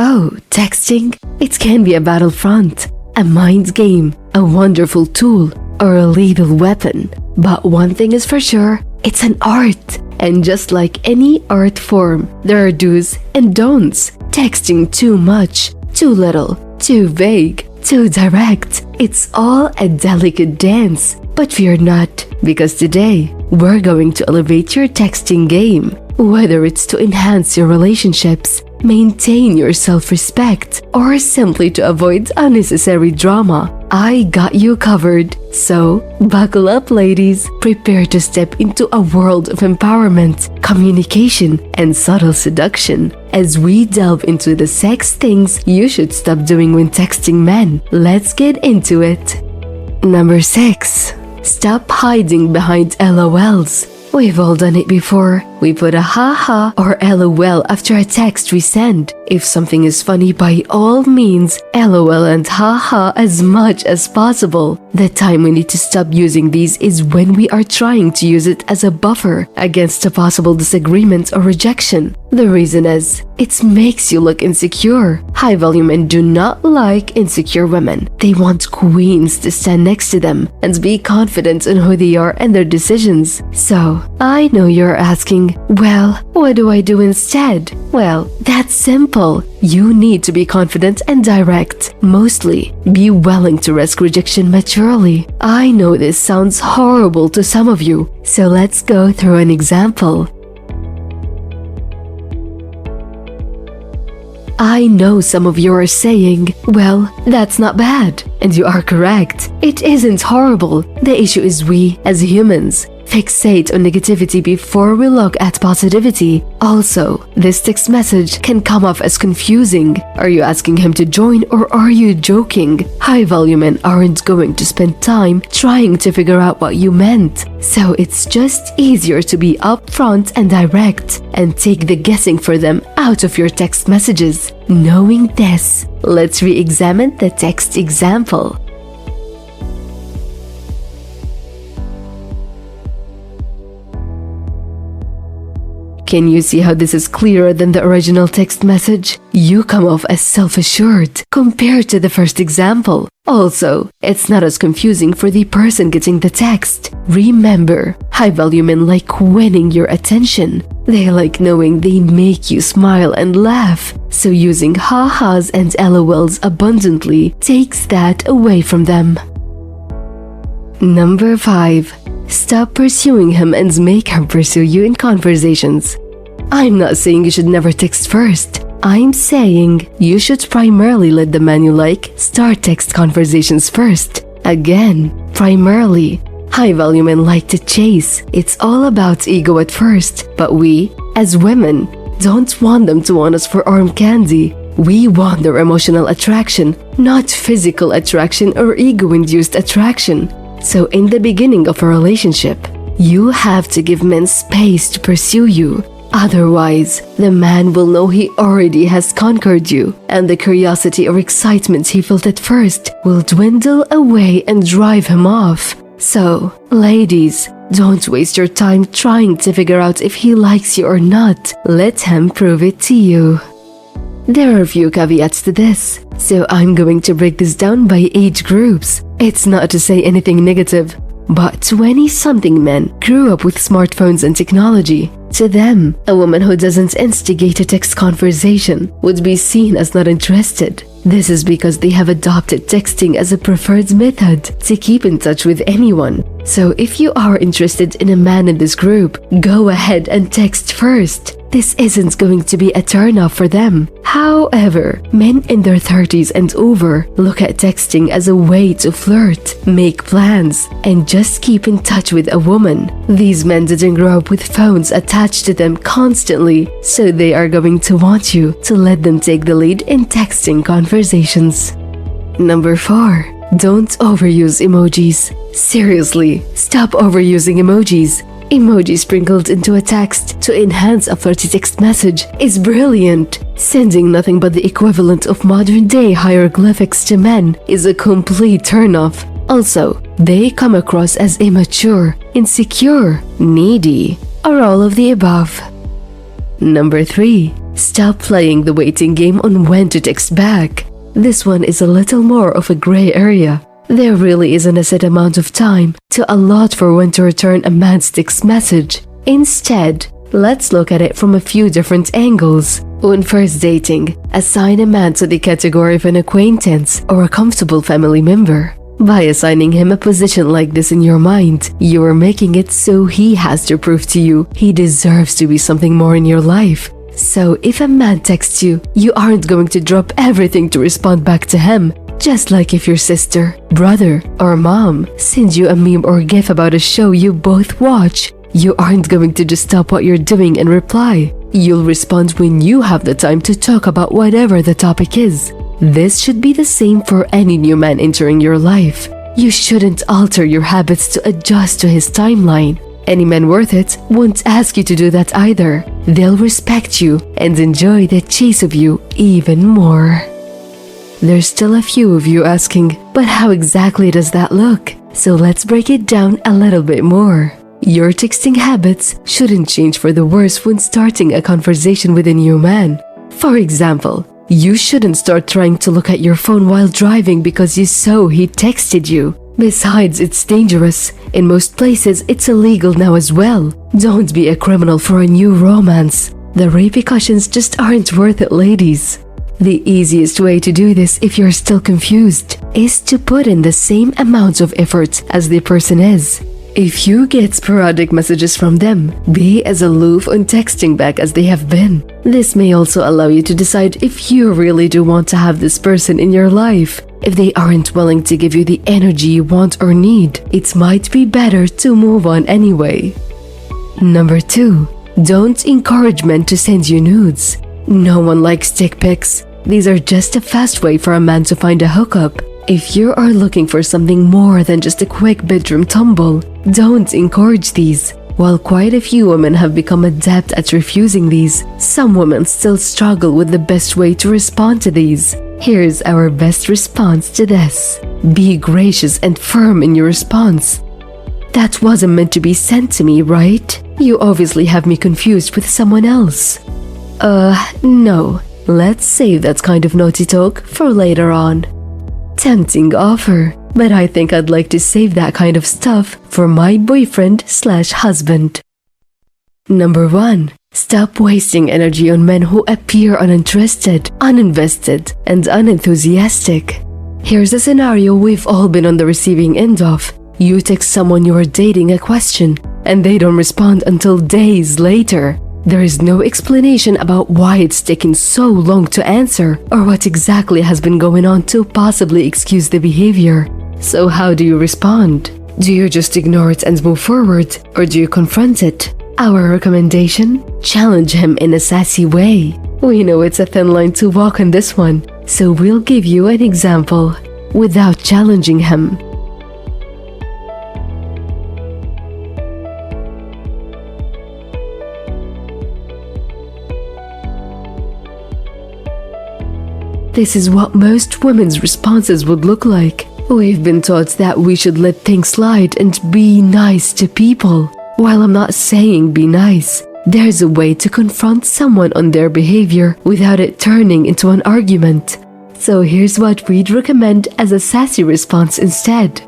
Oh, texting? It can be a battlefront, a mind game, a wonderful tool, or a lethal weapon. But one thing is for sure, it's an art. And just like any art form, there are do's and don'ts. Texting too much, too little, too vague, too direct. It's all a delicate dance. But fear not, because today, we're going to elevate your texting game. Whether it's to enhance your relationships, maintain your self-respect, or simply to avoid unnecessary drama, I got you covered. So, buckle up, ladies. Prepare to step into a world of empowerment, communication, and subtle seduction. As we delve into the sex things you should stop doing when texting men, let's get into it. Number 6. Stop hiding behind LOLs. We've all done it before. We put a haha or LOL after a text we send. If something is funny, by all means, LOL and haha as much as possible. The time we need to stop using these is when we are trying to use it as a buffer against a possible disagreement or rejection. The reason is, it makes you look insecure. High volume men do not like insecure women. They want queens to stand next to them and be confident in who they are and their decisions. So, I know you're asking, well, what do I do instead? Well, that's simple. You need to be confident and direct. Mostly, be willing to risk rejection maturely. I know this sounds horrible to some of you, so let's go through an example. I know some of you are saying, well, that's not bad. And you are correct. It isn't horrible. The issue is we, as humans, fixate on negativity before we look at positivity. Also, this text message can come off as confusing. Are you asking him to join or are you joking? High volume men aren't going to spend time trying to figure out what you meant. So it's just easier to be upfront and direct and take the guessing for them out of your text messages. Knowing this, let's re-examine the text example. Can you see how this is clearer than the original text message? You come off as self-assured compared to the first example. Also, it's not as confusing for the person getting the text. Remember, high-value men like winning your attention. They like knowing they make you smile and laugh. So using ha-has and LOLs abundantly takes that away from them. Number 5. Stop pursuing him and make him pursue you in conversations. I'm not saying you should never text first. I'm saying you should primarily let the man you like start text conversations first. Again, primarily. High-value men like to chase. It's all about ego at first. But we, as women, don't want them to want us for arm candy. We want their emotional attraction, not physical attraction or ego-induced attraction. So in the beginning of a relationship, you have to give men space to pursue you. Otherwise, the man will know he already has conquered you, and the curiosity or excitement he felt at first will dwindle away and drive him off. So, ladies, don't waste your time trying to figure out if he likes you or not. Let him prove it to you. There are a few caveats to this, so I'm going to break this down by age groups. It's not to say anything negative, but 20-something men grew up with smartphones and technology. To them, a woman who doesn't instigate a text conversation would be seen as not interested. This is because they have adopted texting as a preferred method to keep in touch with anyone. So if you are interested in a man in this group, go ahead and text first. This isn't going to be a turnoff for them. However, men in their 30s and over look at texting as a way to flirt, make plans, and just keep in touch with a woman. These men didn't grow up with phones attached to them constantly, so they are going to want you to let them take the lead in texting conversations. Number 4. Don't overuse emojis. Seriously, stop overusing emojis. Emoji sprinkled into a text to enhance a flirty text message is brilliant. Sending nothing but the equivalent of modern-day hieroglyphics to men is a complete turnoff. Also, they come across as immature, insecure, needy, or all of the above. Number 3. Stop playing the waiting game on when to text back. This one is a little more of a gray area. There really isn't a set amount of time to allot for when to return a man's text message. Instead, let's look at it from a few different angles. When first dating, assign a man to the category of an acquaintance or a comfortable family member. By assigning him a position like this in your mind, you are making it so he has to prove to you he deserves to be something more in your life. So if a man texts you, you aren't going to drop everything to respond back to him. Just like if your sister, brother, or mom sends you a meme or gif about a show you both watch, you aren't going to just stop what you're doing and reply. You'll respond when you have the time to talk about whatever the topic is. This should be the same for any new man entering your life. You shouldn't alter your habits to adjust to his timeline. Any man worth it won't ask you to do that either. They'll respect you and enjoy the chase of you even more. There's still a few of you asking, but how exactly does that look? So let's break it down a little bit more. Your texting habits shouldn't change for the worse when starting a conversation with a new man. For example, you shouldn't start trying to look at your phone while driving because you saw he texted you. Besides, it's dangerous. In most places, it's illegal now as well. Don't be a criminal for a new romance. The repercussions just aren't worth it, ladies. The easiest way to do this if you're still confused is to put in the same amount of effort as the person is. If you get sporadic messages from them, be as aloof on texting back as they have been. This may also allow you to decide if you really do want to have this person in your life. If they aren't willing to give you the energy you want or need, it might be better to move on anyway. Number 2. Don't encourage men to send you nudes. No one likes dick pics. These are just a fast way for a man to find a hookup. If you are looking for something more than just a quick bedroom tumble, don't encourage these. While quite a few women have become adept at refusing these, some women still struggle with the best way to respond to these. Here's our best response to this. Be gracious and firm in your response. That wasn't meant to be sent to me, right? You obviously have me confused with someone else. No. Let's save that kind of naughty talk for later on. Tempting offer, but I think I'd like to save that kind of stuff for my boyfriend/husband. Number 1. Stop wasting energy on men who appear uninterested, uninvested, and unenthusiastic. Here's a scenario we've all been on the receiving end of. You text someone you are dating a question, and they don't respond until days later. There is no explanation about why it's taken so long to answer or what exactly has been going on to possibly excuse the behavior. So how do you respond? Do you just ignore it and move forward, or do you confront it? Our recommendation? Challenge him in a sassy way. We know it's a thin line to walk on this one, so we'll give you an example without challenging him. This is what most women's responses would look like. We've been taught that we should let things slide and be nice to people. While I'm not saying be nice, there's a way to confront someone on their behavior without it turning into an argument. So here's what we'd recommend as a sassy response instead.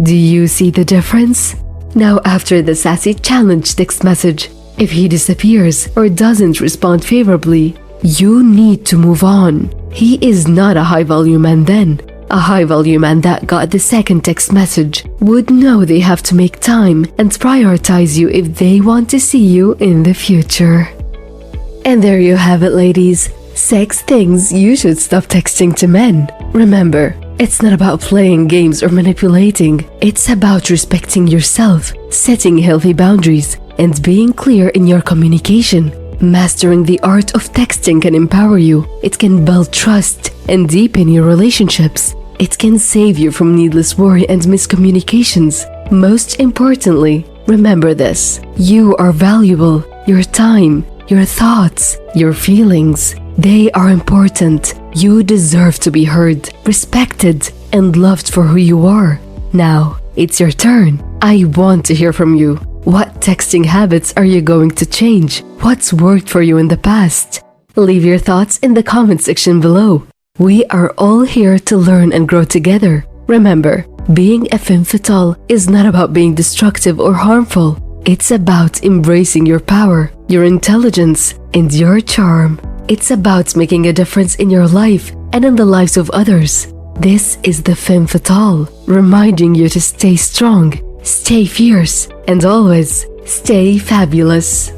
Do you see the difference? Now, after the sassy challenge text message, if he disappears or doesn't respond favorably, you need to move on. He is not a high-value man then. A high-value man that got the second text message would know they have to make time and prioritize you if they want to see you in the future. And there you have it, ladies. 6 things you should stop texting to men. Remember, it's not about playing games or manipulating. It's about respecting yourself, setting healthy boundaries, and being clear in your communication. Mastering the art of texting can empower you. It can build trust and deepen your relationships. It can save you from needless worry and miscommunications. Most importantly, remember this: you are valuable. Your time, Your thoughts, your feelings, they are important. You deserve to be heard, respected, and loved for who you are. Now, it's your turn. I want to hear from you. What texting habits are you going to change? What's worked for you in the past? Leave your thoughts in the comment section below. We are all here to learn and grow together. Remember, being a femme fatale is not about being destructive or harmful. It's about embracing your power, your intelligence, and your charm. It's about making a difference in your life and in the lives of others. This is the Femme Fatale, reminding you to stay strong, stay fierce, and always stay fabulous.